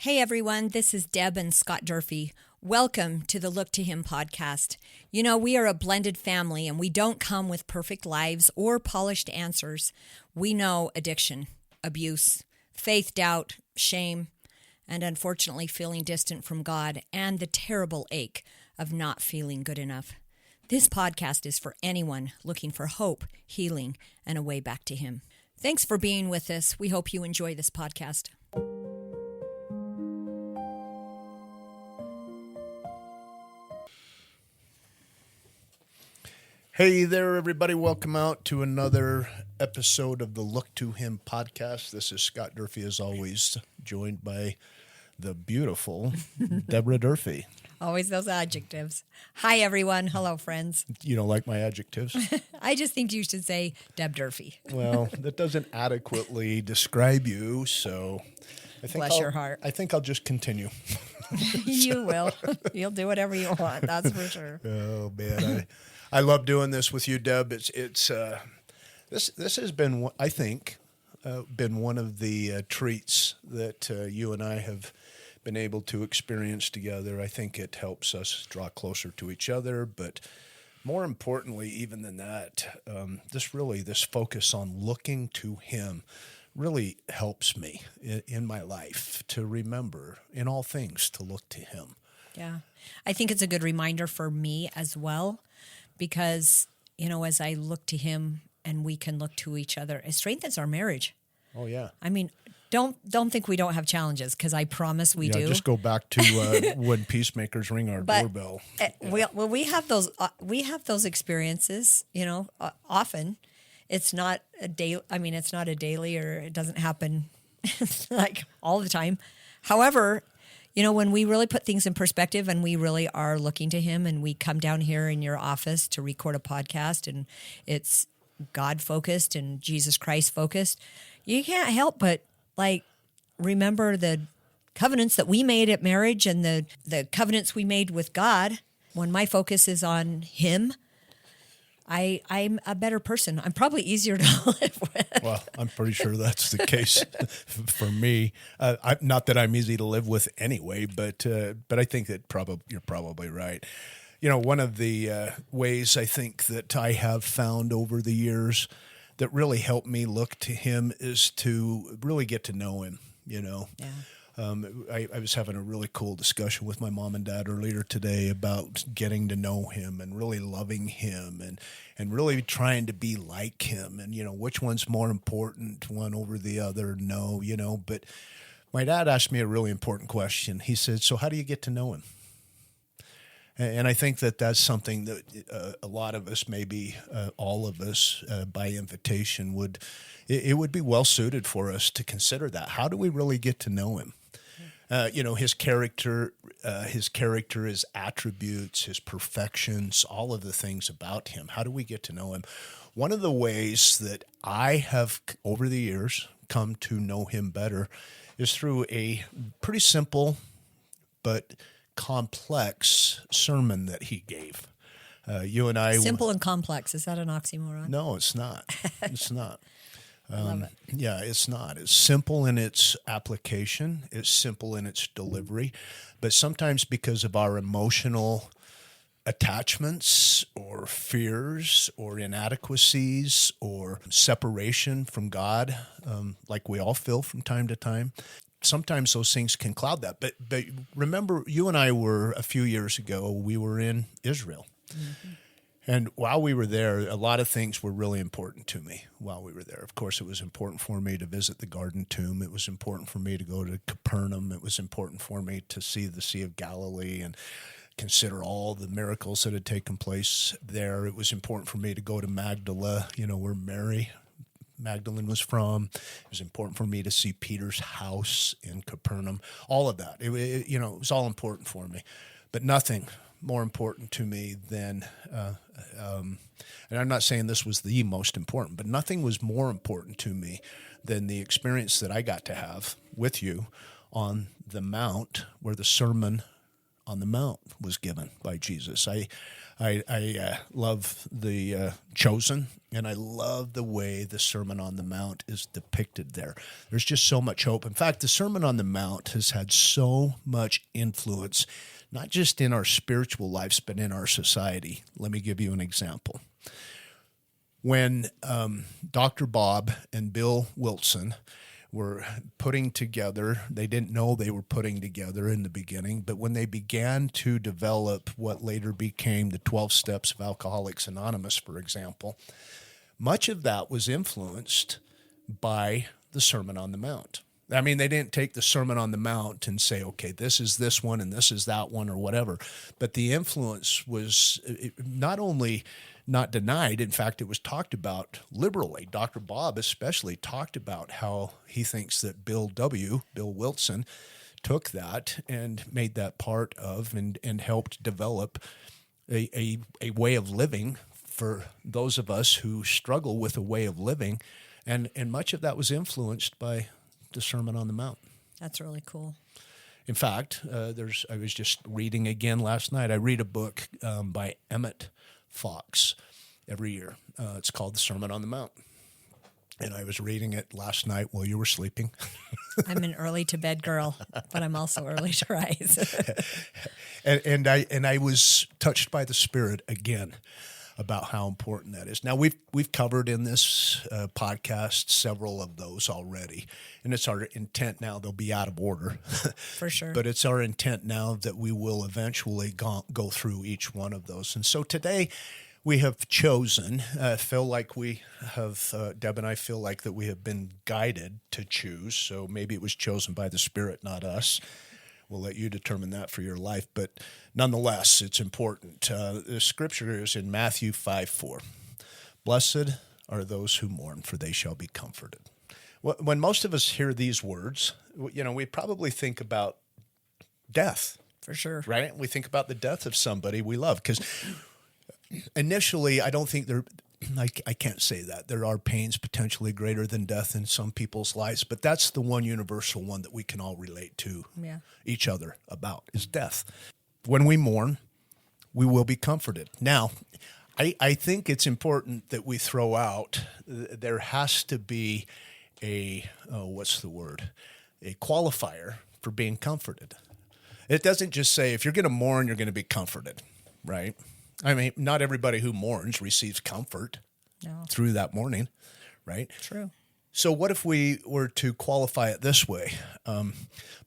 Hey everyone, this is Deb and Scott Durfee. Welcome to the Look to Him podcast. You know, we are a blended family and we don't come with perfect lives or polished answers. We know addiction, abuse, faith, doubt, shame, and unfortunately feeling distant from God and the terrible ache of not feeling good enough. This podcast is for anyone looking for hope, healing, and a way back to Him. Thanks for being with us. We hope you enjoy this podcast. Hey there, everybody. Welcome out to another episode of the Look to Him podcast. This is Scott Durfee, as always, joined by the beautiful Deborah Durfee. Always those adjectives. Hi, everyone. Hello, friends. You don't like my adjectives? I just think you should say Deb Durfee. Well, that doesn't adequately describe you, so I think Bless your heart. I think I'll just continue. You will. You'll do whatever you want. That's for sure. Oh, man. I love doing this with you, Deb. This has been, I think, been one of the treats that you and I have been able to experience together. I think it helps us draw closer to each other, but more importantly, even than that, this focus on looking to Him really helps me in my life to remember in all things to look to Him. Yeah. I think it's a good reminder for me as well. Because, you know, as I look to Him and we can look to each other, it strengthens our marriage. Oh, yeah. I mean, don't think we don't have challenges, because I promise we do. Just go back to when peacemakers ring our doorbell. We have those experiences, you know, often. It's not a day. I mean, it's not a daily, or it doesn't happen like all the time. However, you know, when we really put things in perspective and we really are looking to Him, and we come down here in your office to record a podcast and it's God-focused and Jesus Christ-focused, you can't help but, remember the covenants that we made at marriage and the covenants we made with God. When my focus is on Him, I'm a better person. I'm probably easier to live with. Well, I'm pretty sure that's the case for me. Not that I'm easy to live with anyway, but I think that you're probably right. You know, one of the ways I think that I have found over the years that really helped me look to Him is to really get to know Him. You know. Yeah. I was having a really cool discussion with my mom and dad earlier today about getting to know Him and really loving Him and really trying to be like Him. And, you know, which one's more important, one over the other? No, you know. But my dad asked me a really important question. He said, so how do you get to know Him? And I think that that's something that a lot of us, maybe all of us by invitation, would be well suited for us to consider that. How do we really get to know Him? You know, His character, His attributes, His perfections, all of the things about Him. How do we get to know Him? One of the ways that I have, over the years, come to know Him better is through a pretty simple but complex sermon that He gave. You and I... Simple and complex. Is that an oxymoron? No, it's not. It's not. Love it. Yeah, it's not. It's simple in its application. It's simple in its delivery. But sometimes because of our emotional attachments or fears or inadequacies or separation from God, like we all feel from time to time, sometimes those things can cloud that. But remember, you and I were, a few years ago, we were in Israel. Mm-hmm. And while we were there, a lot of things were really important to me while we were there. Of course, it was important for me to visit the Garden Tomb. It was important for me to go to Capernaum. It was important for me to see the Sea of Galilee and consider all the miracles that had taken place there. It was important for me to go to Magdala, you know, where Mary Magdalene was from. It was important for me to see Peter's house in Capernaum. All of that, it was all important for me. But nothing more important to me than, and I'm not saying this was the most important, but nothing was more important to me than the experience that I got to have with you on the Mount, where the Sermon on the Mount was given by Jesus. I love the Chosen, and I love the way the Sermon on the Mount is depicted there. There's just so much hope. In fact, the Sermon on the Mount has had so much influence, not just in our spiritual lives, but in our society. Let me give you an example. When Dr. Bob and Bill Wilson were putting together, they didn't know they were putting together in the beginning, but when they began to develop what later became the 12 Steps of Alcoholics Anonymous, for example, much of that was influenced by the Sermon on the Mount. I mean, they didn't take the Sermon on the Mount and say, okay, this is this one and this is that one or whatever, but the influence was not only not denied. In fact, it was talked about liberally. Dr. Bob especially talked about how he thinks that Bill Wilson, took that and made that part of and helped develop a way of living for those of us who struggle with a way of living. And much of that was influenced by the Sermon on the Mount. That's really cool. In fact, I was just reading again last night. I read a book by Emmett Fox every year. It's called The Sermon on the Mount. And I was reading it last night while you were sleeping. I'm an early to bed girl, but I'm also early to rise. and I was touched by the Spirit again about how important that is. Now we've covered in this podcast several of those already, and it's our intent now. They'll be out of order, For sure. but it's our intent now that we will eventually go through each one of those. And so today we have chosen. Feel like we have Deb and I feel like that we have been guided to choose. So maybe it was chosen by the Spirit, not us. We'll let you determine that for your life, but nonetheless, it's important. The scripture is in Matthew 5:4. Blessed are those who mourn, for they shall be comforted. When most of us hear these words, we probably think about death. For sure. Right? We think about the death of somebody we love, because initially, I don't think I can't say that. There are pains potentially greater than death in some people's lives, but that's the one universal one that we can all relate to each other about, is death. When we mourn, we will be comforted. Now, I think it's important that we throw out, there has to be a qualifier for being comforted. It doesn't just say, if you're going to mourn, you're going to be comforted, right? I mean, not everybody who mourns receives comfort through that mourning, right? True. So what if we were to qualify it this way?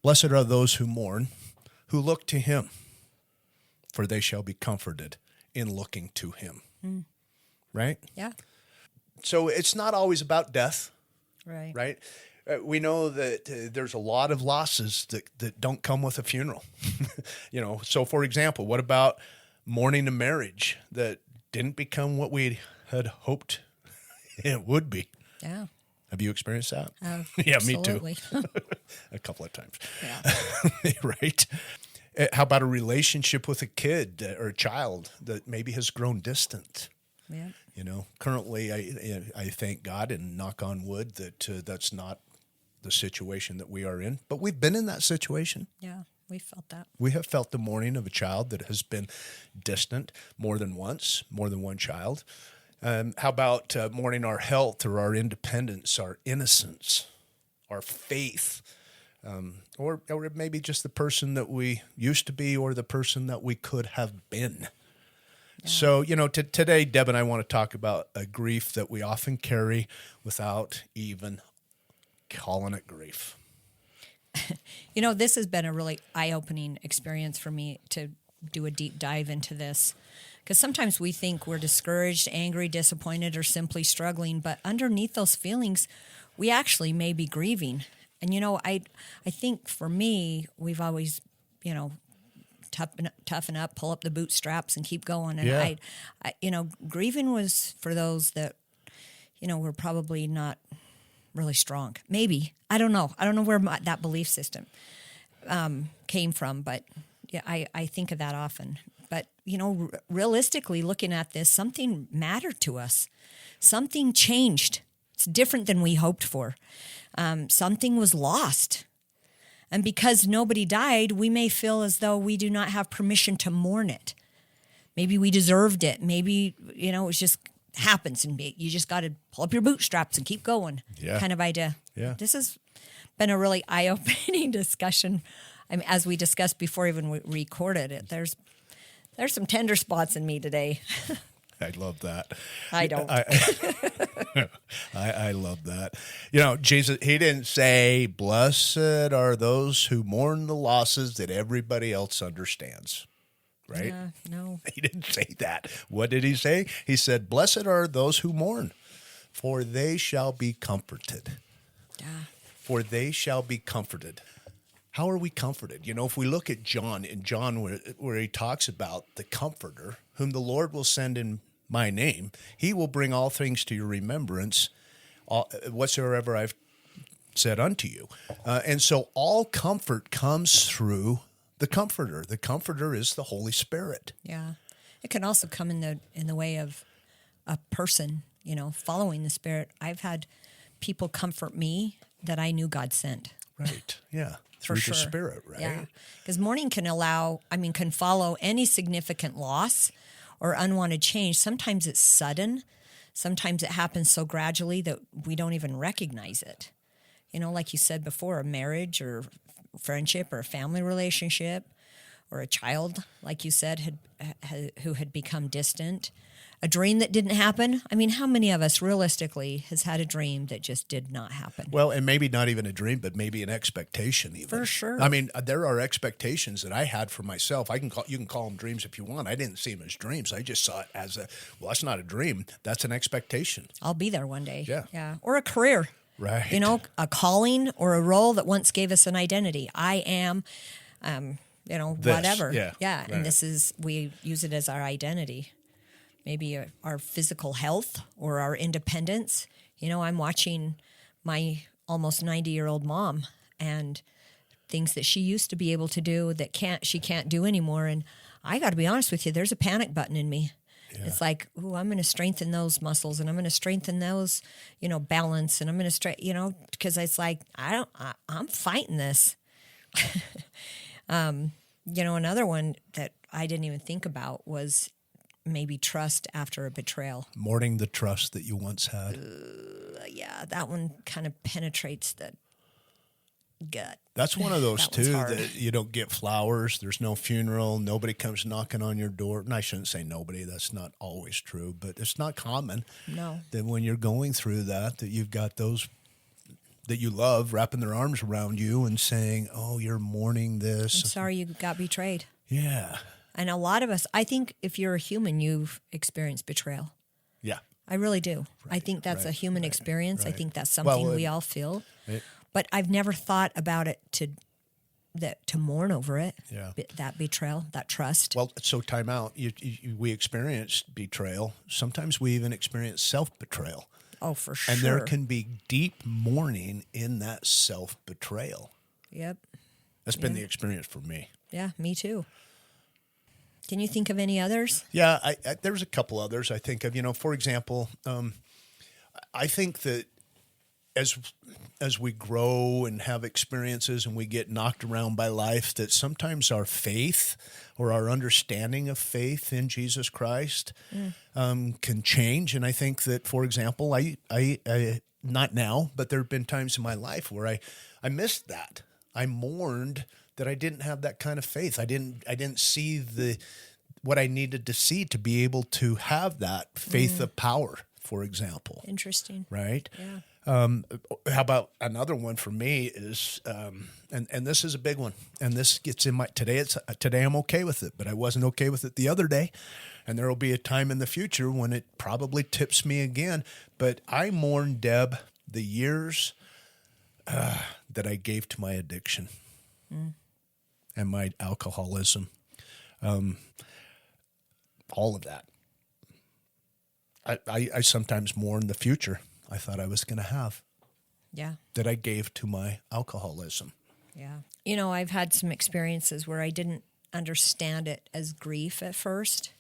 Blessed are those who mourn, who look to him, for they shall be comforted in looking to him. Right? Yeah. So it's not always about death, right? We know that there's a lot of losses that don't come with a funeral. So for example, what about mourning a marriage that didn't become what we had hoped it would be? Yeah. Have you experienced that? Yeah, absolutely. Me too. A couple of times. Yeah. Right. How about a relationship with a kid or a child that maybe has grown distant? Yeah. Currently, I thank God and knock on wood that that's not the situation that we are in. But we've been in that situation. Yeah, we felt that. We have felt the mourning of a child that has been distant more than once, more than one child. How about mourning our health or our independence, our innocence, our faith, or maybe just the person that we used to be or the person that we could have been. Yeah. So, today, Deb and I want to talk about a grief that we often carry without even calling it grief. This has been a really eye-opening experience for me to do a deep dive into this, because sometimes we think we're discouraged, angry, disappointed, or simply struggling, but underneath those feelings, we actually may be grieving. And, I think for me, we've always, toughen up, pull up the bootstraps and keep going. And grieving was for those that, were probably not really strong. Maybe. I don't know. I don't know where that belief system came from, but yeah, I think of that often. But, realistically looking at this, something mattered to us. Something changed. It's different than we hoped for. Something was lost. And because nobody died, we may feel as though we do not have permission to mourn it. maybe we deserved it. Maybe, it was just happens and you just got to pull up your bootstraps and keep going. Yeah. Kind of idea. Yeah. This has been a really eye-opening discussion. I mean, as we discussed before even we recorded it, there's some tender spots in me today. I love that. I don't. I love that. Jesus, he didn't say, blessed are those who mourn the losses that everybody else understands. Right? No. He didn't say that. What did he say? He said, blessed are those who mourn, for they shall be comforted. Yeah. For they shall be comforted. How are we comforted? If we look at John, where he talks about the Comforter, whom the Lord will send in my name, he will bring all things to your remembrance, whatsoever I've said unto you. And so all comfort comes through the Comforter. The Comforter is the Holy Spirit. Yeah. It can also come in the way of a person, following the Spirit. I've had people comfort me that I knew God sent. Right. Yeah. Through the Spirit, right? Yeah. Because mourning can follow any significant loss or unwanted change. Sometimes it's sudden. Sometimes it happens so gradually that we don't even recognize it. Like you said before, a marriage or friendship or a family relationship or a child, like you said, who had become distant. A dream that didn't happen. I mean, how many of us realistically has had a dream that just did not happen? Well, and maybe not even a dream, but maybe an expectation even. For sure. I mean, there are expectations that I had for myself. You can call them dreams if you want. I didn't see them as dreams. I just saw it as that's not a dream. That's an expectation. I'll be there one day. Yeah. Yeah. Or a career. Right. A calling or a role that once gave us an identity. I am, whatever. Yeah. Yeah. Right. And we use it as our identity. Maybe our physical health or our independence. I'm watching my almost 90-year-old mom and things that she used to be able to do that she can't do anymore. And I got to be honest with you, there's a panic button in me. Yeah. It's like, I'm going to strengthen those muscles and I'm going to strengthen those, balance. And I'm going to because it's like, I'm fighting this. Another one that I didn't even think about was maybe trust after a betrayal. Mourning the trust that you once had. Yeah, that one kind of penetrates the gut. That's one of those, too, hard. that you don't get flowers. There's no funeral. Nobody comes knocking on your door. And I shouldn't say nobody. That's not always true. But it's not common. No. That when you're going through that you've got those that you love wrapping their arms around you and saying, oh, you're mourning this. I'm sorry you got betrayed. Yeah. And a lot of us, I think if you're a human, you've experienced betrayal. Yeah. I really do. Right, I think that's a human experience. right. I think that's something we all feel. But I've never thought about it to mourn over it. Yeah. That betrayal, that trust. Well, so time out. We experienced betrayal. Sometimes we even experience self-betrayal. Oh, for sure. And there can be deep mourning in that self-betrayal. Yep. That's been the experience for me. Yeah, me too. Can you think of any others? Yeah, there's a couple others I think of. For example, I think that as we grow and have experiences and we get knocked around by life, that sometimes our faith or our understanding of faith in Jesus Christ can change. And I think that, for example, I not now, but there have been times in my life where I missed that. I mourned that I didn't have that kind of faith. I didn't see what I needed to see to be able to have that faith of power, for example. Interesting. Right? Yeah. How about another one for me is, and this is a big one, and this gets in today I'm okay with it, but I wasn't okay with it the other day, and there will be a time in the future when it probably tips me again, but I mourn, Deb, the years that I gave to my addiction and my alcoholism, all of that. I sometimes mourn the future I thought I was going to have. Yeah. That I gave to my alcoholism. Yeah. I've had some experiences where I didn't understand it as grief at first.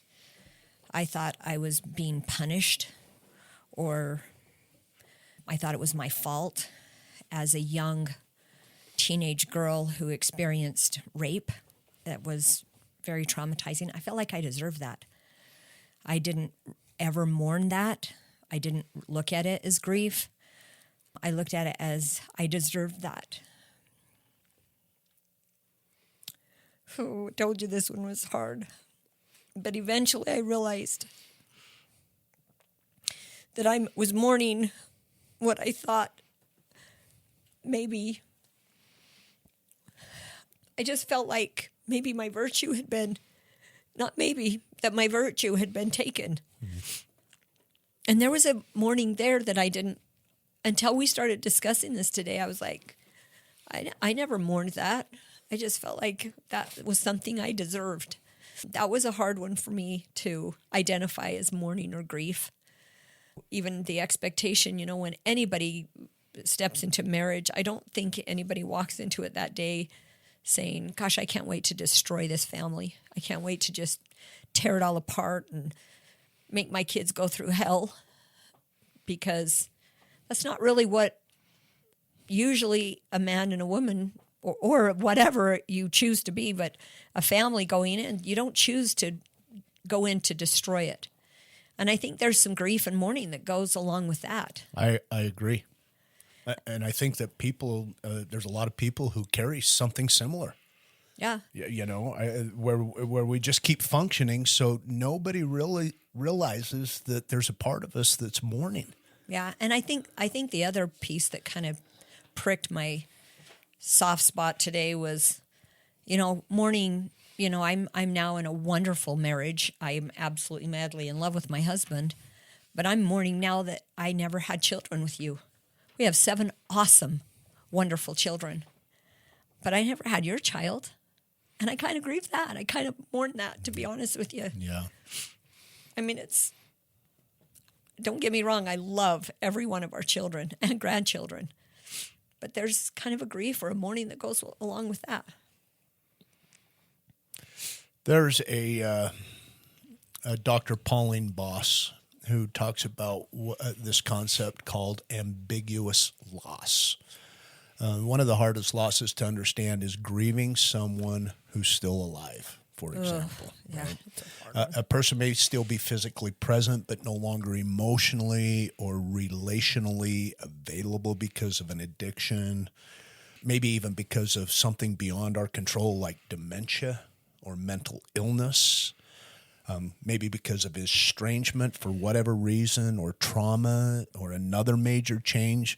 I thought I was being punished, or I thought it was my fault as a young teenage girl who experienced rape that was very traumatizing. I felt like I deserved that. I didn't ever mourn that. I didn't look at it as grief. I looked at it as I deserved that. Oh, I told you this one was hard. But eventually I realized that I was mourning what I thought maybe, I just felt like maybe my virtue had been, not maybe, that my virtue had been taken. And there was a mourning there that I didn't, until we started discussing this today, I was like, I never mourned that. I just felt like that was something I deserved. That was a hard one for me to identify as mourning or grief. Even the expectation, when anybody steps into marriage, I don't think anybody walks into it that day saying, gosh, I can't wait to destroy this family. I can't wait to just tear it all apart and make my kids go through hell, because that's not really what usually a man and a woman or whatever you choose to be, but a family going in, you don't choose to go in to destroy it. And I think there's some grief and mourning that goes along with that. I agree. And I think that there's a lot of people who carry something similar. Yeah. Where we just keep functioning, so nobody really realizes that there's a part of us that's mourning. Yeah, and I think the other piece that kind of pricked my soft spot today was, mourning. I'm now in a wonderful marriage. I am absolutely madly in love with my husband, but I'm mourning now that I never had children with you. We have 7 awesome, wonderful children, but I never had your child, and I kind of grieve that. I kind of mourn that, to be honest with you. Yeah. I mean, don't get me wrong, I love every one of our children and grandchildren, but there's kind of a grief or a mourning that goes along with that. There's a Dr. Pauline Boss who talks about this concept called ambiguous loss. One of the hardest losses to understand is grieving someone who's still alive, for example. Yeah, right? A person may still be physically present, but no longer emotionally or relationally available because of an addiction, maybe even because of something beyond our control like dementia or mental illness, maybe because of estrangement for whatever reason, or trauma, or another major change.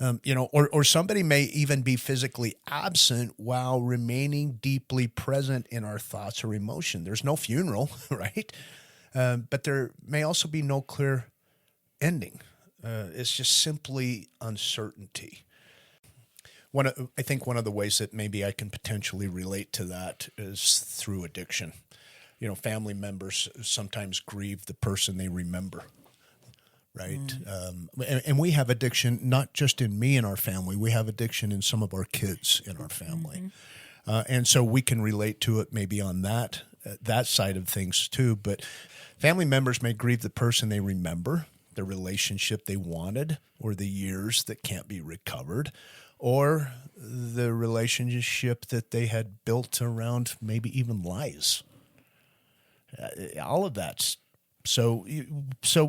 Or somebody may even be physically absent while remaining deeply present in our thoughts or emotion. There's no funeral, right? But there may also be no clear ending. It's just simply uncertainty. I think one of the ways that maybe I can potentially relate to that is through addiction. Family members sometimes grieve the person they remember, right? And we have addiction, not just in me and our family. We have addiction in some of our kids in our family. And so we can relate to it maybe on that side of things too. But family members may grieve the person they remember, the relationship they wanted, or the years that can't be recovered, or the relationship that they had built around maybe even lies. All of that's so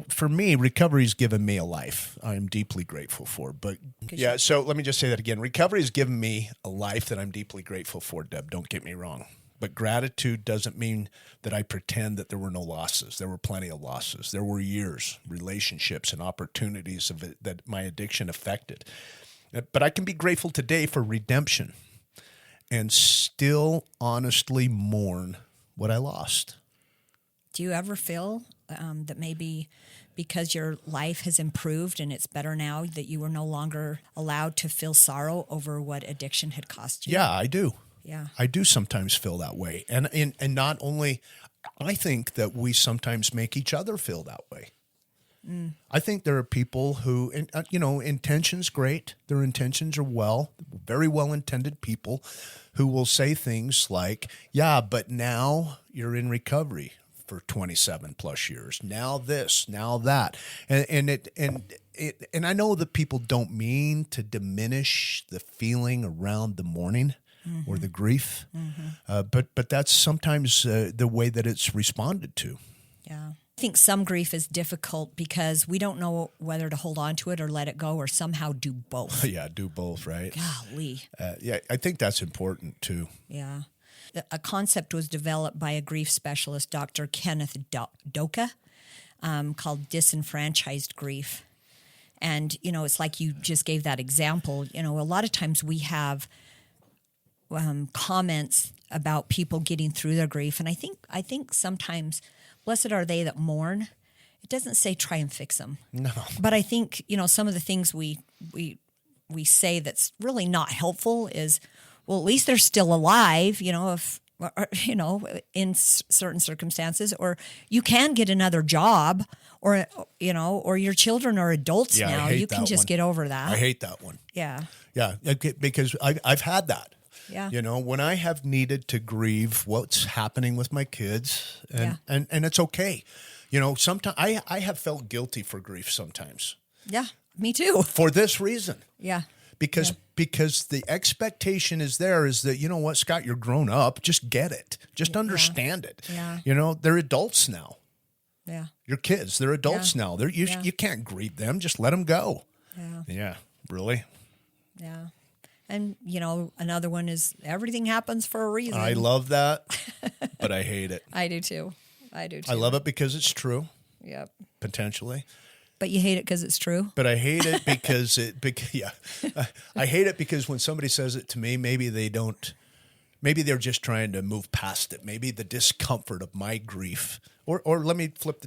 for me, recovery's given me a life I'm deeply grateful for. But yeah, so let me just say that again. Recovery has given me a life that I'm deeply grateful for, Deb. Don't get me wrong. But gratitude doesn't mean that I pretend that there were no losses. There were plenty of losses. There were years, relationships, and opportunities that my addiction affected. But I can be grateful today for redemption and still honestly mourn what I lost. Do you ever feel that maybe because your life has improved and it's better now, that you are no longer allowed to feel sorrow over what addiction had cost you? Yeah, I do. Yeah, I do sometimes feel that way. And not only, I think that we sometimes make each other feel that way. I think there are people who, intentions great. Their intentions are very well-intended people who will say things like, yeah, but now you're in recovery for 27 plus years. Now this, now that. And I know that people don't mean to diminish the feeling around the mourning or the grief, but that's sometimes the way that it's responded to. Yeah. think some grief is difficult because we don't know whether to hold on to it or let it go or somehow do both. Yeah, do both, right? Golly. Yeah, I think that's important too. Yeah. A concept was developed by a grief specialist, Dr. Kenneth Doka, called disenfranchised grief. And, it's like you just gave that example. A lot of times we have comments about people getting through their grief. And I think sometimes, blessed are they that mourn. It doesn't say try and fix them. No. But I think, some of the things we say that's really not helpful is, well, at least they're still alive, if, in certain circumstances, or you can get another job, or your children are adults now. You can just get over that. I hate that one. Yeah. Yeah, because I've had that. Yeah. When I have needed to grieve what's happening with my kids, and it's okay. Sometimes I have felt guilty for grief sometimes. Yeah, me too. For this reason. Yeah. Because the expectation is that, what, Scott, you're grown up. Just get it. Just understand it. Yeah. They're adults now. Yeah. Your kids, they're adults now. You can't grieve them. Just let them go. Yeah. Yeah. Really? Yeah. And, another one is everything happens for a reason. I love that, but I hate it. I do too. I love it because it's true. Yep. Potentially. But you hate it because it's true? But I hate it because I hate it because when somebody says it to me, maybe they're just trying to move past it. Maybe the discomfort of my grief, or let me flip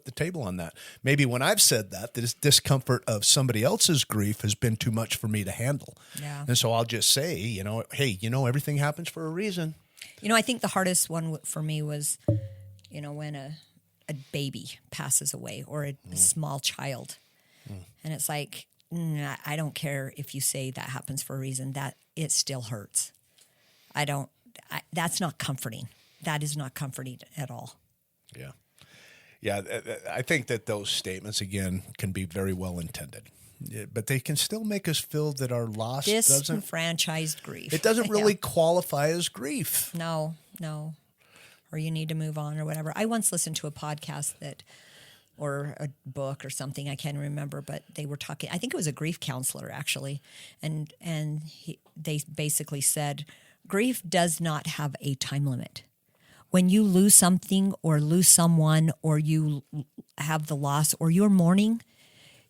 the table on that. Maybe when I've said that, the discomfort of somebody else's grief has been too much for me to handle. Yeah. And so I'll just say, hey, everything happens for a reason. I think the hardest one for me was, when a baby passes away or a small child. And it's like, I don't care if you say that happens for a reason, that it still hurts. That's not comforting. That is not comforting at all. Yeah. Yeah, I think that those statements, again, can be very well intended. Yeah, but they can still make us feel that our loss disenfranchised grief. It doesn't really qualify as grief. No. Or you need to move on or whatever. I once listened to a podcast or a book or something, I can't remember, but they were talking, I think it was a grief counselor actually, and they basically said, grief does not have a time limit. When you lose something or lose someone or you have the loss or you're mourning,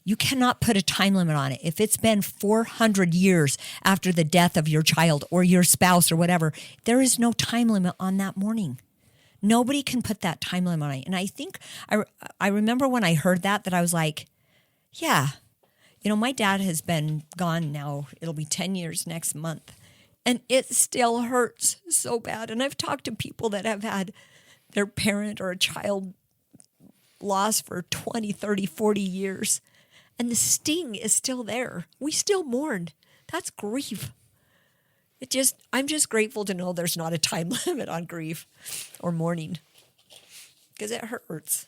you cannot put a time limit on it. If it's been 400 years after the death of your child or your spouse or whatever, there is no time limit on that mourning. Nobody can put that time limit on it. And I think I remember when I heard that I was like, yeah, my dad has been gone now. It'll be 10 years next month. And it still hurts so bad. And I've talked to people that have had their parent or a child lost for 20, 30, 40 years. And the sting is still there. We still mourn. That's grief. I'm just grateful to know there's not a time limit on grief or mourning because it hurts.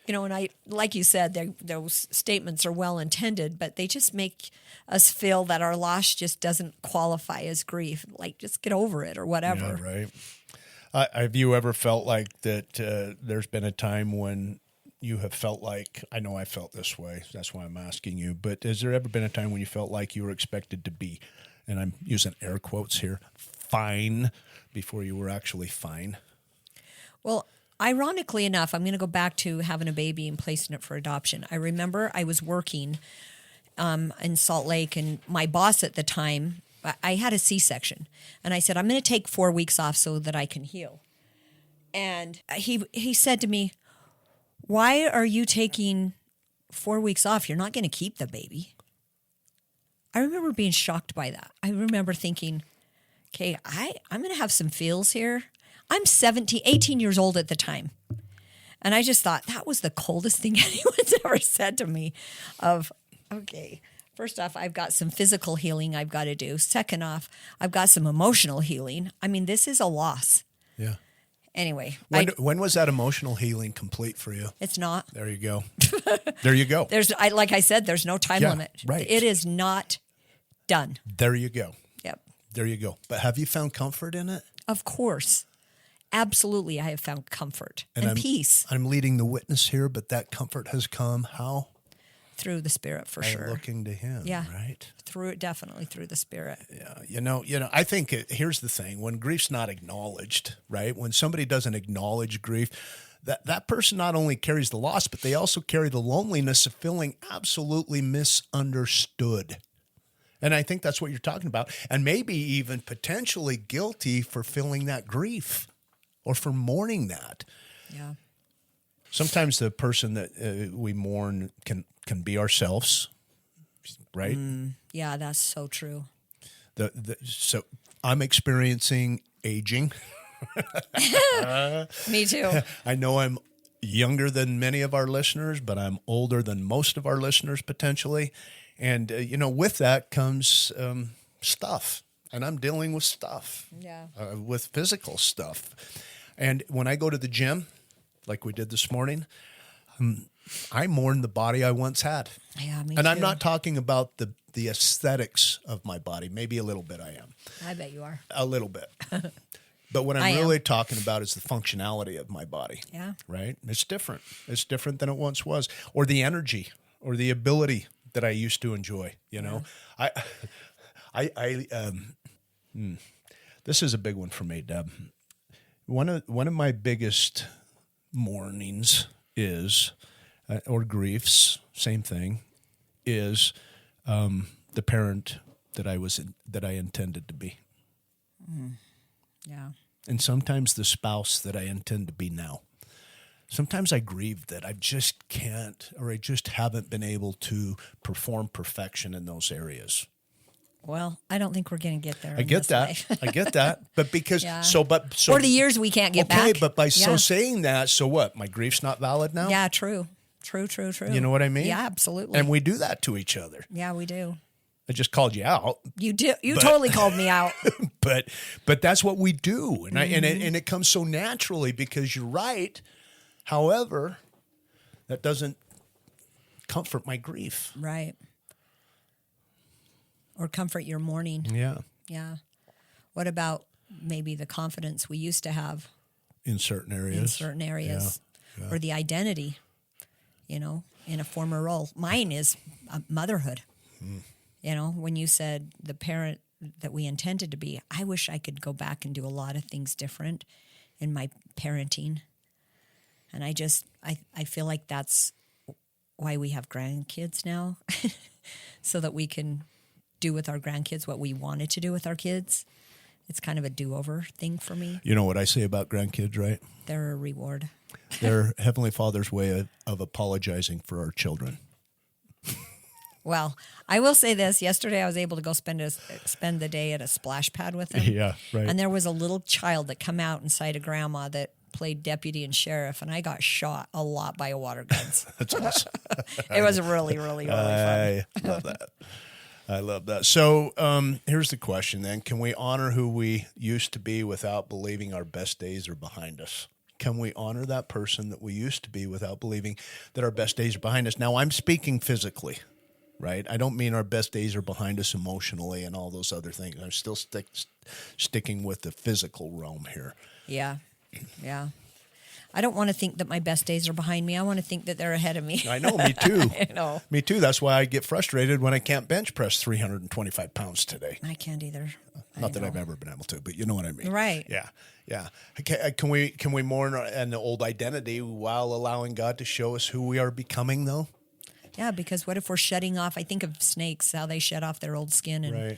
And like you said, those statements are well intended, but they just make us feel that our loss just doesn't qualify as grief. Like, just get over it or whatever. Yeah, right. Have you ever felt like that there's been a time when you have felt like, I know I felt this way, that's why I'm asking you, but has there ever been a time when you felt like you were expected to be, and I'm using air quotes here, fine before you were actually fine? Well, ironically enough, I'm going to go back to having a baby and placing it for adoption. I remember I was working in Salt Lake, and my boss at the time, I had a C-section, and I said, I'm going to take 4 weeks off so that I can heal. And he said to me, why are you taking 4 weeks off? You're not going to keep the baby. I remember being shocked by that. I remember thinking, okay, I'm going to have some feels here. I'm 18 years old at the time. And I just thought that was the coldest thing anyone's ever said to me okay, first off, I've got some physical healing I've got to do. Second off, I've got some emotional healing. I mean, this is a loss. Yeah. Anyway. When was that emotional healing complete for you? It's not. There you go. There you go. Like I said, there's no time limit. Right. It is not done. There you go. Yep. There you go. But have you found comfort in it? Of course. absolutely, I have found comfort and peace I'm leading the witness here, but that comfort has come how? through the Spirit, for By sure. looking to Him, Yeah. right? Definitely through the Spirit. Yeah, I think here's the thing: when grief's not acknowledged, right? When somebody doesn't acknowledge grief, that person not only carries the loss, but they also carry the loneliness of feeling absolutely misunderstood. And I think that's what you're talking about, and maybe even potentially guilty for feeling that grief or for mourning that. Yeah. Sometimes the person that we mourn can be ourselves, right? Yeah, that's so true. So I'm experiencing aging. Me too. I know I'm younger than many of our listeners, but I'm older than most of our listeners potentially. And, with that comes stuff. And I'm dealing with stuff, with physical stuff. And when I go to the gym, like we did this morning, I mourn the body I once had. Yeah, me and too. I'm not talking about the aesthetics of my body. Maybe a little bit I am. I bet you are. A little bit. But what I'm really talking about is the functionality of my body. Yeah. Right? It's different. It's different than it once was. Or the energy or the ability that I used to enjoy, This is a big one for me, Deb. One of my biggest mournings is, or griefs, same thing, is the parent that I intended to be. Yeah. And sometimes the spouse that I intend to be now. Sometimes I grieve that I just can't, or I just haven't been able to perform perfection in those areas. Well, I don't think we're going to get there. I get that. I get that. But because, so or the years we can't get back. Okay, but by so saying that, so what? My grief's not valid now? Yeah, true. True. You know what I mean? Yeah, absolutely. And we do that to each other. Yeah, we do. I just called you out. You did. You totally called me out. But that's what we do. And and it comes so naturally because you're right. However, that doesn't comfort my grief. Right. Or comfort your mourning. Yeah. Yeah. What about maybe the confidence we used to have? In certain areas. Yeah. Or the identity, in a former role. Mine is motherhood. When you said the parent that we intended to be, I wish I could go back and do a lot of things different in my parenting. And I feel like that's why we have grandkids now, so that we can do with our grandkids what we wanted to do with our kids. It's kind of a do-over thing for me. You know what I say about grandkids, right? They're a reward. They're Heavenly Father's way of apologizing for our children. Well, I will say this. Yesterday, I was able to go spend the day at a splash pad with them. Yeah, right. And there was a little child that come out inside of Grandma that played deputy and sheriff, and I got shot a lot by water guns. That's awesome. It was really, really, really fun. I love that. I love that. So here's the question then. Can we honor who we used to be without believing our best days are behind us? Can we honor that person that we used to be without believing that our best days are behind us? Now, I'm speaking physically, right? I don't mean our best days are behind us emotionally and all those other things. I'm still sticking with the physical realm here. Yeah. Yeah. I don't want to think that my best days are behind me. I want to think that they're ahead of me. I know, me too. I know. Me too. That's why I get frustrated when I can't bench press 325 pounds today. I can't either. Not that I've ever been able to, but you know what I mean. Right. Yeah. Yeah. Can we mourn an old identity while allowing God to show us who we are becoming, though? Yeah, because what if we're shutting off? I think of snakes, how they shut off their old skin and,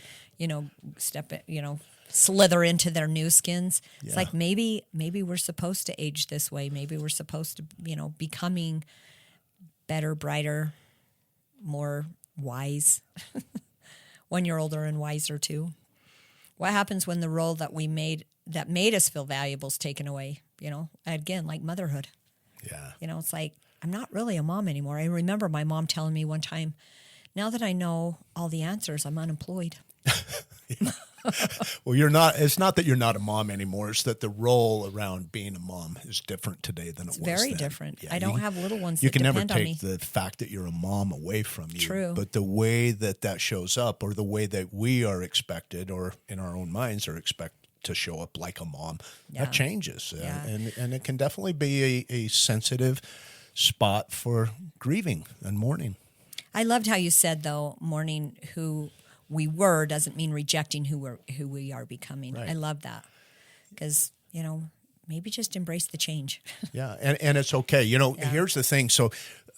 slither into their new skins. Yeah. It's like maybe we're supposed to age this way. Maybe we're supposed to, becoming better, brighter, more wise when you're older and wiser too. What happens when the role that made us feel valuable is taken away? Again, like motherhood. Yeah. It's like, I'm not really a mom anymore. I remember my mom telling me one time, now that I know all the answers, I'm unemployed. Well, you're not. It's not that you're not a mom anymore. It's that the role around being a mom is different today than it was very then. Different. Yeah, I don't have little ones you that can never depend on me. take the fact that you're a mom away from you. True. But the way that shows up, or the way that we are expected, or in our own minds are expected to show up like a mom. Yeah. That changes. Yeah. And it can definitely be a sensitive spot for grieving and mourning. I loved how you said, though, mourning who we were doesn't mean rejecting who we are becoming. Right. I love that because, maybe just embrace the change. Yeah, and it's okay. Here's the thing. So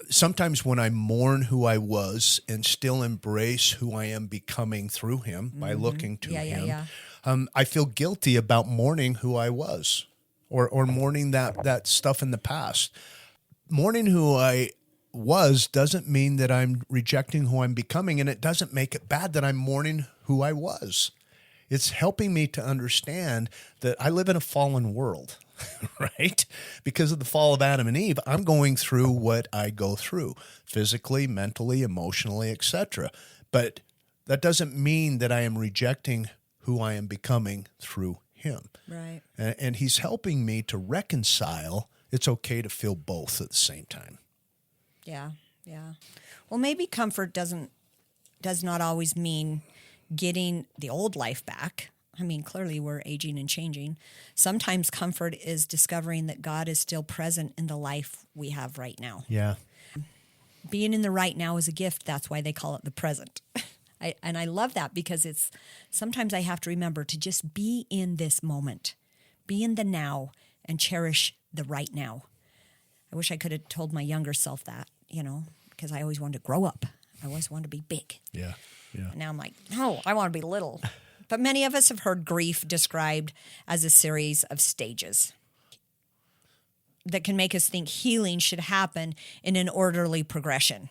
sometimes when I mourn who I was and still embrace who I am becoming through him by looking to him, I feel guilty about mourning who I was or mourning that stuff in the past. Mourning who I was doesn't mean that I'm rejecting who I'm becoming, and it doesn't make it bad that I'm mourning who I was. It's helping me to understand that I live in a fallen world, right? Because of the fall of Adam and Eve, I'm going through what I go through physically, mentally, emotionally, etc. But that doesn't mean that I am rejecting who I am becoming through him. Right. And he's helping me to reconcile. It's okay to feel both at the same time. Yeah, yeah. Well, maybe comfort does not always mean getting the old life back. I mean, clearly we're aging and changing. Sometimes comfort is discovering that God is still present in the life we have right now. Yeah. Being in the right now is a gift. That's why they call it the present. I love that because sometimes I have to remember to just be in this moment, be in the now, and cherish the right now. I wish I could have told my younger self that, because I always wanted to grow up. I always wanted to be big. Yeah. Yeah. And now I'm like, no, I want to be little. But many of us have heard grief described as a series of stages that can make us think healing should happen in an orderly progression.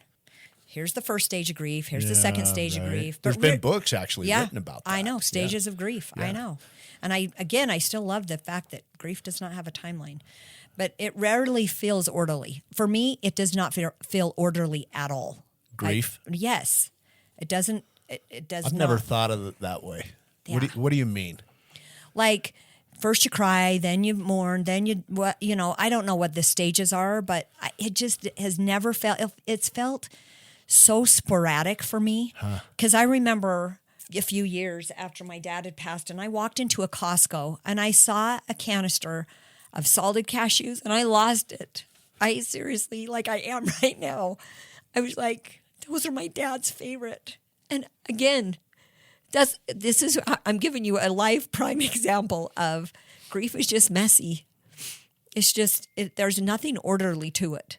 Here's the first stage of grief. Here's the second stage of grief. There's been books actually written about that. I know, stages of grief. I know. And I still love the fact that grief does not have a timeline. But it rarely feels orderly. For me, it does not feel orderly at all. Grief? Yes. It doesn't. It does not. I've never thought of it that way. Yeah. What do you mean? Like, first you cry, then you mourn, then I don't know what the stages are, but it just has never felt, it's felt so sporadic for me. Because I remember a few years after my dad had passed, and I walked into a Costco, and I saw a canister of salted cashews, and I lost it. I seriously, like I am right now, I was like, those are my dad's favorite. And again, I'm giving you a live prime example of grief is just messy. It's just, there's nothing orderly to it.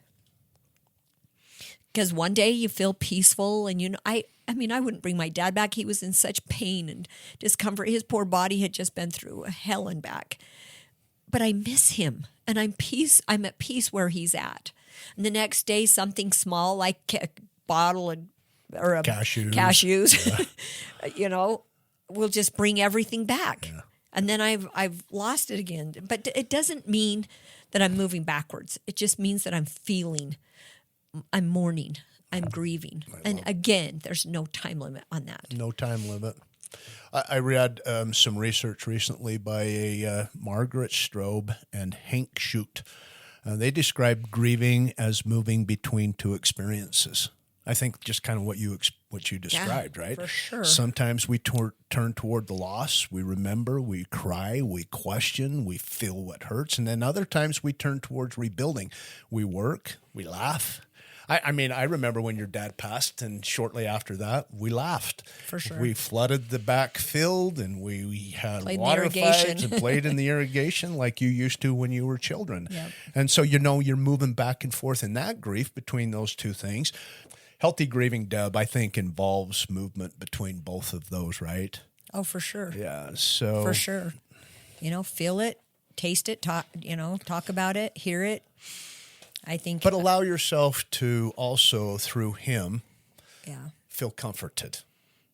Because one day you feel peaceful and I wouldn't bring my dad back. He was in such pain and discomfort. His poor body had just been through hell and back. But I miss him and I'm at peace where he's at. And the next day, something small like a bottle or a cashews, will just bring everything back. Yeah. And then I've lost it again. But it doesn't mean that I'm moving backwards. It just means that I'm mourning, I'm grieving. And again, there's no time limit on that. No time limit. I read some research recently by Margaret Strobe and Hank Schut. They described grieving as moving between two experiences. I think just kind of what you described, right? For sure. Sometimes we turn toward the loss. We remember, we cry, we question, we feel what hurts. And then other times we turn towards rebuilding. We work, we laugh. I remember when your dad passed, and shortly after that, we laughed. For sure. We flooded the backfield, and we had played water fights and played in the irrigation like you used to when you were children. Yep. And so, you're moving back and forth in that grief between those two things. Healthy grieving, Deb, I think involves movement between both of those, right? Oh, for sure. Yeah, so. For sure. Feel it, taste it, talk about it, hear it. I think. But allow yourself to also, through him, feel comforted.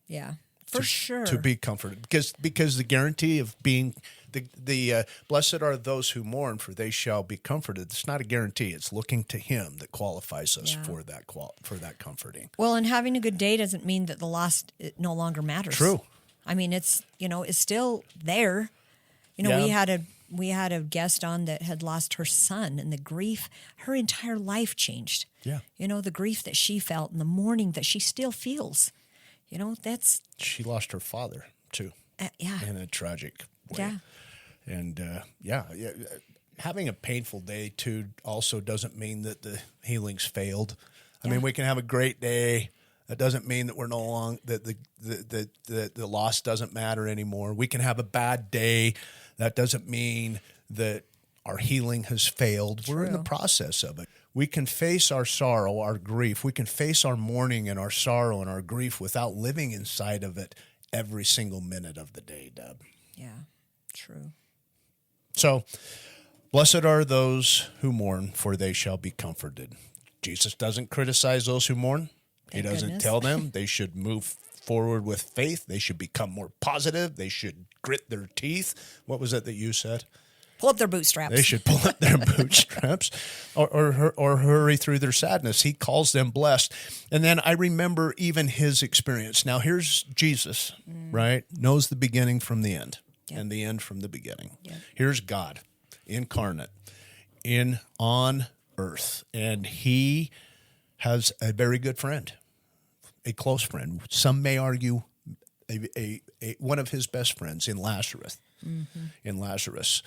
Yeah, for sure. To be comforted. Because the guarantee of being, the blessed are those who mourn, for they shall be comforted. It's not a guarantee. It's looking to him that qualifies us for that comforting. Well, and having a good day doesn't mean that the loss no longer matters. True. I mean, it's still there. We had a guest on that had lost her son, and the grief, her entire life changed. Yeah. The grief that she felt and the mourning that she still feels. She lost her father too. Yeah. In a tragic way. Yeah. And having a painful day too also doesn't mean that the healing's failed. I mean, we can have a great day. That doesn't mean that we're no longer that the loss doesn't matter anymore. We can have a bad day. That doesn't mean that our healing has failed. We're in the process of it. We can face our sorrow, our grief. We can face our mourning and our sorrow and our grief without living inside of it every single minute of the day, Deb. Yeah, true. So, blessed are those who mourn, for they shall be comforted. Jesus doesn't criticize those who mourn. He doesn't tell them they should move forward with faith. They should become more positive. They should grit their teeth. What was it that you said? Pull up their bootstraps. They should pull up their bootstraps or hurry through their sadness. He calls them blessed. And then I remember even his experience. Now, here's Jesus, right? Knows the beginning from the end and the end from the beginning. Yep. Here's God incarnate on earth. And he has a very good friend, a close friend. Some may argue one of his best friends in Lazarus. In Lazarus.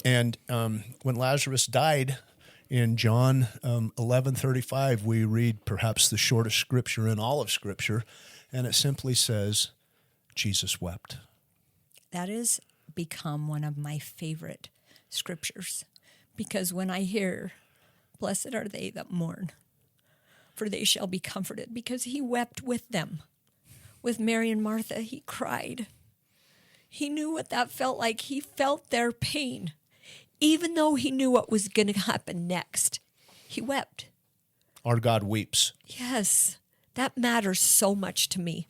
And when Lazarus died in John 11:35, we read perhaps the shortest scripture in all of Scripture, and it simply says, Jesus wept. That has become one of my favorite scriptures, because when I hear, blessed are they that mourn, for they shall be comforted, because he wept with them. With Mary and Martha, he cried. He knew what that felt like. He felt their pain. Even though he knew what was going to happen next, he wept. Our God weeps. Yes, that matters so much to me.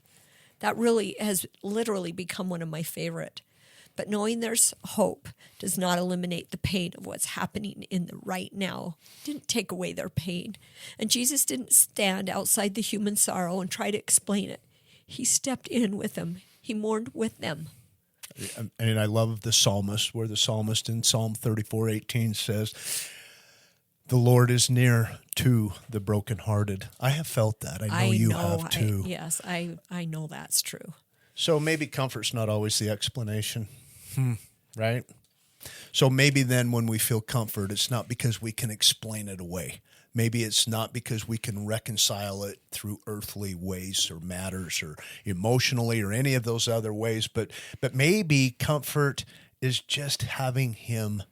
That really has literally become one of my favorite. But knowing there's hope does not eliminate the pain of what's happening in the right now. Didn't take away their pain. And Jesus didn't stand outside the human sorrow and try to explain it. He stepped in with them. He mourned with them. And I love the psalmist, where the psalmist in Psalm 34:18 says, the Lord is near to the brokenhearted. I have felt that. I know you have too. Yes, I know that's true. So maybe comfort's not always the explanation, right? So maybe then when we feel comfort, it's not because we can explain it away. Maybe it's not because we can reconcile it through earthly ways or matters or emotionally or any of those other ways, but maybe comfort is just having him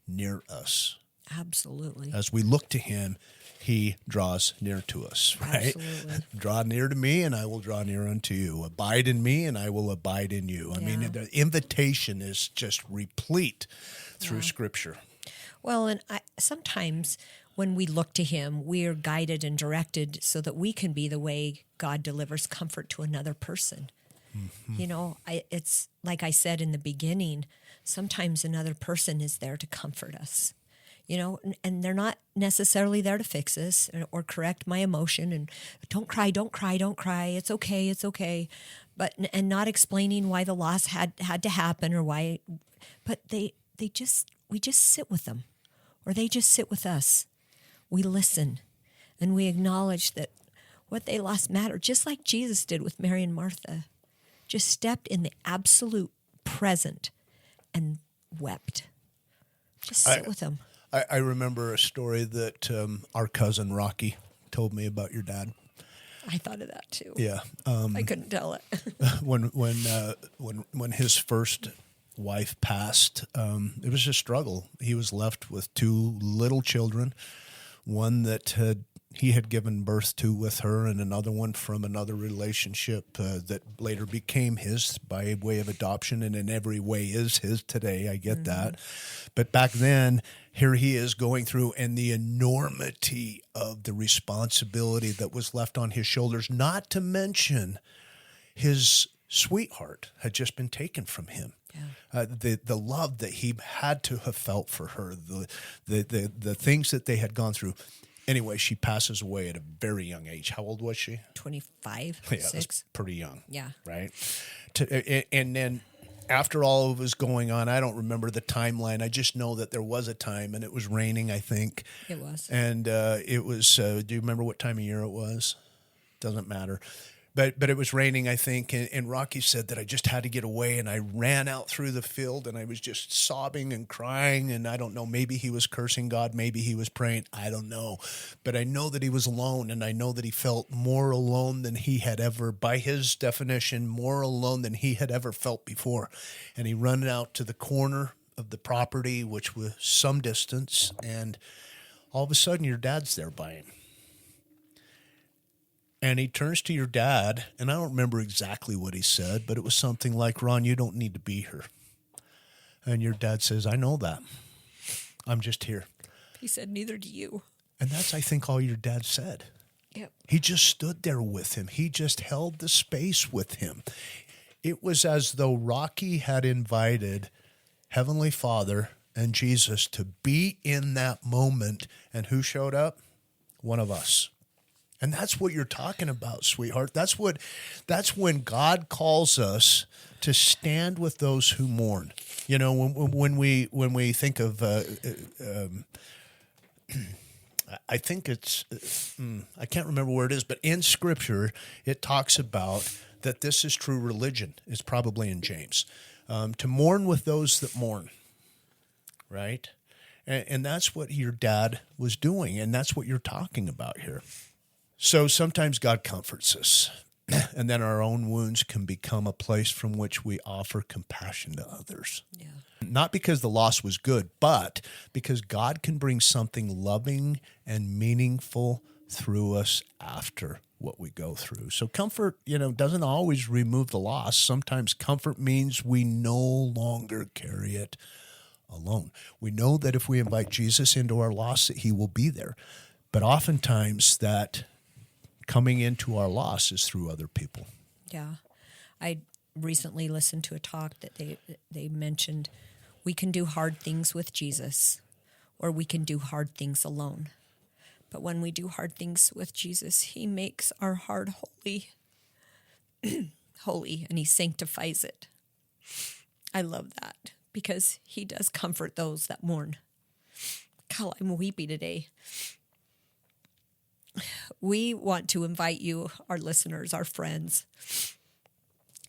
near us. Absolutely. As we look to him, he draws near to us, right? Absolutely. Draw near to me and I will draw near unto you. Abide in me and I will abide in you. I mean, the invitation is just replete through Scripture. Well, and sometimes when we look to him, we're guided and directed so that we can be the way God delivers comfort to another person. Mm-hmm. You know, it's like I said in the beginning, sometimes another person is there to comfort us. You know, and they're not necessarily there to fix us or correct my emotion and don't cry, it's okay. But and not explaining why the loss had to happen or why, but we just sit with them, or they just sit with us. We listen and we acknowledge that what they lost mattered, just like Jesus did with Mary and Martha. Just stepped in the absolute present and wept. Just sit with them. I remember a story that our cousin Rocky told me about your dad. I thought of that too. Yeah, I couldn't tell it. when his first wife passed, it was a struggle. He was left with two little children, one that he had given birth to with her, and another one from another relationship that later became his by way of adoption, and in every way is his today. I get that. But back then, here he is going through, and the enormity of the responsibility that was left on his shoulders, not to mention his sweetheart had just been taken from him. Yeah. The love that he had to have felt for her, the things that they had gone through. Anyway, she passes away at a very young age. How old was she? 25, yeah, 6. That's pretty young. Yeah. Right? And then after all of was going on, I don't remember the timeline. I just know that there was a time, and it was raining, I think. It was. And it was, do you remember what time of year it was? Doesn't matter. But it was raining, I think, and Rocky said that I just had to get away, and I ran out through the field, and I was just sobbing and crying, and I don't know, maybe he was cursing God, maybe he was praying, I don't know. But I know that he was alone, and I know that he felt more alone than he had ever, by his definition, more alone than he had ever felt before. And he ran out to the corner of the property, which was some distance, and all of a sudden your dad's there by him. And he turns to your dad, and I don't remember exactly what he said, but it was something like, Ron, you don't need to be here. And your dad says, I know that. I'm just here. He said, neither do you. And that's, I think, all your dad said. Yep. He just stood there with him. He just held the space with him. It was as though Rocky had invited Heavenly Father and Jesus to be in that moment. And who showed up? One of us. And that's what you're talking about, sweetheart. That's when God calls us to stand with those who mourn. You know, when we think of, I think it's, I can't remember where it is, but in Scripture it talks about that this is true religion. It's probably in James, to mourn with those that mourn, right? And that's what your dad was doing, and that's what you're talking about here. So sometimes God comforts us, and then our own wounds can become a place from which we offer compassion to others. Yeah. Not because the loss was good, but because God can bring something loving and meaningful through us after what we go through. So comfort, doesn't always remove the loss. Sometimes comfort means we no longer carry it alone. We know that if we invite Jesus into our loss, that he will be there. But oftentimes that coming into our loss is through other people. Yeah. I recently listened to a talk that they mentioned we can do hard things with Jesus, or we can do hard things alone. But when we do hard things with Jesus, he makes our heart holy, holy, and he sanctifies it. I love that because he does comfort those that mourn. God, I'm weepy today. We want to invite you, our listeners, our friends,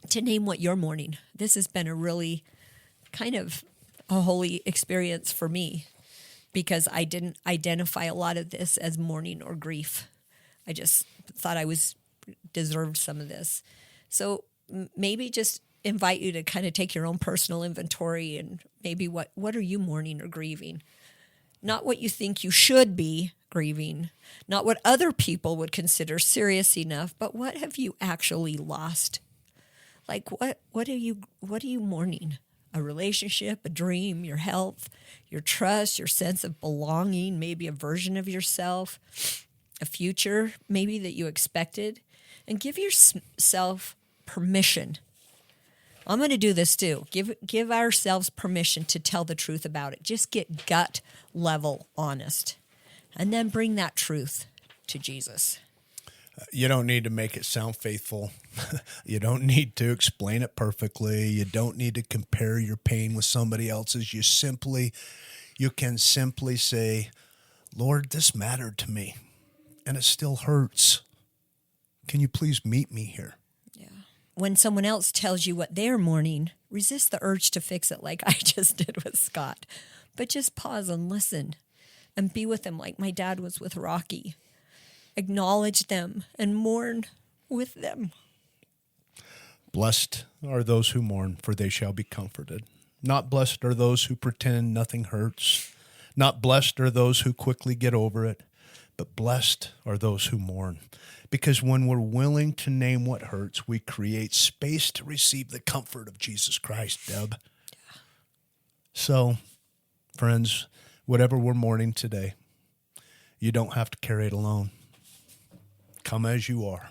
to name what you're mourning. This has been a really kind of a holy experience for me because I didn't identify a lot of this as mourning or grief. I just thought I deserved some of this. So maybe just invite you to kind of take your own personal inventory and maybe what are you mourning or grieving? Not what you think you should be grieving, not what other people would consider serious enough, but what have you actually lost? Like what are you mourning? A relationship, a dream, your health, your trust, your sense of belonging, maybe a version of yourself, a future maybe that you expected, and give yourself permission. I'm going to do this too. Give ourselves permission to tell the truth about it. Just get gut level honest. And then bring that truth to Jesus. You don't need to make it sound faithful. You don't need to explain it perfectly. You don't need to compare your pain with somebody else's. You can simply say, Lord, this mattered to me, and it still hurts. Can you please meet me here? Yeah. When someone else tells you what they're mourning, resist the urge to fix it like I just did with Scott. But just pause and listen. And be with them like my dad was with Rocky. Acknowledge them and mourn with them. Blessed are those who mourn, for they shall be comforted. Not blessed are those who pretend nothing hurts. Not blessed are those who quickly get over it. But blessed are those who mourn. Because when we're willing to name what hurts, we create space to receive the comfort of Jesus Christ, Deb. Yeah. So, friends, whatever we're mourning today, you don't have to carry it alone. Come as you are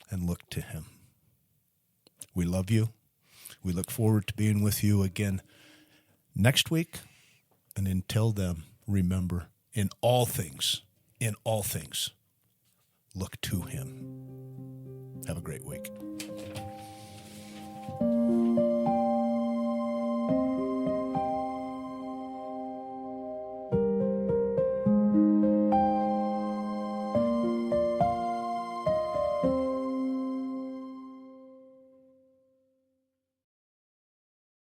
and look to him. We love you. We look forward to being with you again next week. And until then, remember, in all things, look to him. Have a great week.